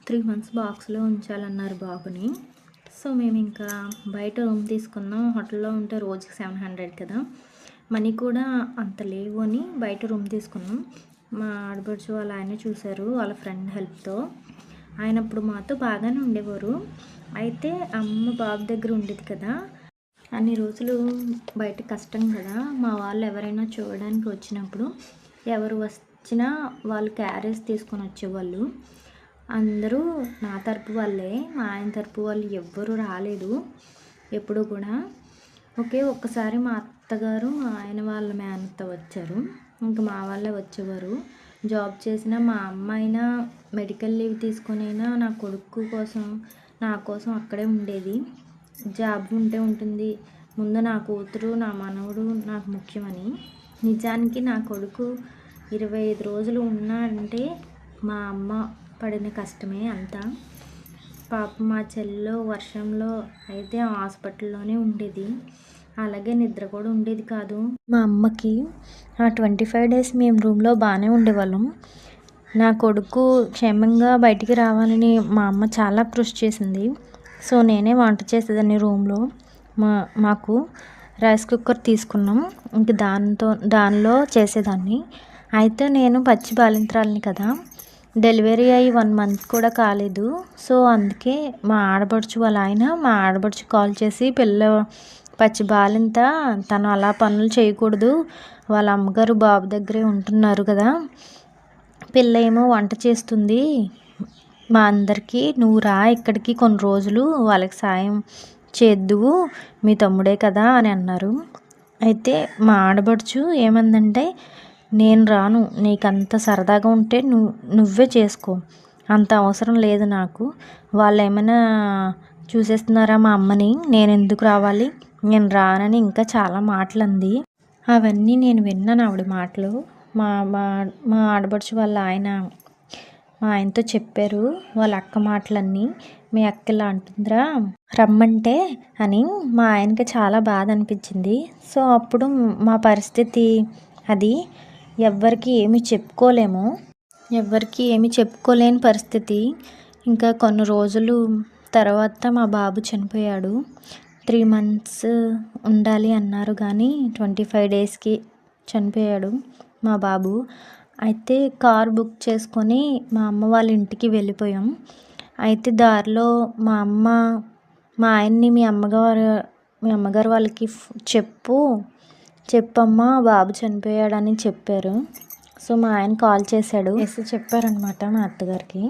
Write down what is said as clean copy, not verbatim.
3 months బాక్స్లో ఉంచాలన్నారు బాబుని. So మేము ఇంకా బయట రూమ్ తీసుకున్నాం. హోటల్లో ఉంటే రోజుకి 700 కదా, మనీ కూడా అంత లేవు అని బయట రూమ్ తీసుకున్నాం. మా ఆడపడుచు వాళ్ళ ఆయన చూశారు వాళ్ళ ఫ్రెండ్ హెల్ప్తో. ఆయన అప్పుడు మాతో బాగానే ఉండేవారు. అయితే అమ్మ బాబు దగ్గర ఉండేది కదా, అన్ని రోజులు బయట కష్టం కదా. మా వాళ్ళు ఎవరైనా చూడడానికి వచ్చినప్పుడు ఎవరు వచ్చినా వాళ్ళు క్యారేజ్ తీసుకొని వచ్చేవాళ్ళు. అందరూ నా తరపు వాళ్ళే, మా ఆయన తరపు వాళ్ళు ఎవ్వరూ రాలేదు ఎప్పుడు కూడా. ఒక్కసారి మా అత్తగారు మా ఆయన వాళ్ళ మేనత్త వచ్చారు. ఇంకా మా వాళ్ళే వచ్చేవారు. జాబ్ చేసిన మా అమ్మ అయినా మెడికల్ లీవ్ తీసుకొనైనా నా కొడుకు కోసం నా కోసం అక్కడే ఉండేది. జాబ్ ఉంటే ఉంటుంది, ముందు నా కూతురు నా మనవడు నాకు ముఖ్యమని. నిజానికి నా కొడుకు 25 రోజులు ఉన్నాడంటే మా అమ్మ పడిన కష్టమే అంతా. పాపం మా చెల్లిలో వర్షంలో అయితే హాస్పిటల్లోనే ఉండేది. అలాగే నిద్ర కూడా ఉండేది కాదు మా అమ్మకి. ఆ 25 డేస్ మేము రూమ్లో బాగానే ఉండేవాళ్ళం. నా కొడుకు క్షేమంగా బయటికి రావాలని మా అమ్మ చాలా కృషి చేసింది. సో నేనే వంట చేసేదాన్ని రూమ్లో. మాకు రైస్ కుక్కర్ తీసుకున్నాం. ఇంక దానిలో చేసేదాన్ని. అయితే నేను పచ్చి బాలింత్రాలని కదా, డెలివరీ అయ్యి 1 మంత్ కూడా కాలేదు. సో అందుకే మా ఆడపడుచు వాళ్ళ ఆయన మా ఆడపడుచు కాల్ చేసి, పచ్చి బాలింత తను అలా పనులు చేయకూడదు, వాళ్ళ అమ్మగారు బాబు దగ్గరే ఉంటున్నారు కదా, పిల్ల ఏమో వంట చేస్తుంది మా అందరికీ, నువ్వు రా ఇక్కడికి కొన్ని రోజులు వాళ్ళకి సాయం చేద్దువు, మీ తమ్ముడే కదా అని అన్నారు. అయితే మా ఆడపడుచు ఏమందంటే, నేను రాను, నీకంత సరదాగా ఉంటే నువ్వే చేసుకో, అంత అవసరం లేదు నాకు, వాళ్ళు ఏమైనా చూసేస్తున్నారా మా అమ్మని, నేను ఎందుకు రావాలి, నేను రానని ఇంకా చాలా మాటలు అంది. అవన్నీ నేను విన్నాను ఆవిడ మాటలు. మా మా మా ఆడపడుచు వాళ్ళ ఆయన మా ఆయనతో చెప్పారు వాళ్ళ అక్క మాటలన్నీ. మీ అక్క ఇలా అంటుందిరా రమ్మంటే అని. మా ఆయనకి చాలా బాధ అనిపించింది. సో అప్పుడు మా పరిస్థితి అది, ఎవ్వరికి ఏమి చెప్పుకోలేము, ఎవ్వరికి ఏమి చెప్పుకోలేని పరిస్థితి. ఇంకా కొన్ని రోజులు తర్వాత మా బాబు చనిపోయాడు. 3 మంత్స్ ఉండాలి అన్నారు కానీ 25 డేస్కి చనిపోయాడు మా బాబు. అయితే కార్ బుక్ చేసుకొని మా అమ్మ వాళ్ళ ఇంటికి వెళ్ళిపోయాం. అయితే దారిలో మా అమ్మ మా ఆయన్ని మీ అమ్మగారు వాళ్ళకి చెప్పమ్మా బాబు చనిపోయాడని చెప్పారు. సో మా ఆయన కాల్ చేశాడు, చెప్పారనమాట మా అత్తగారికి.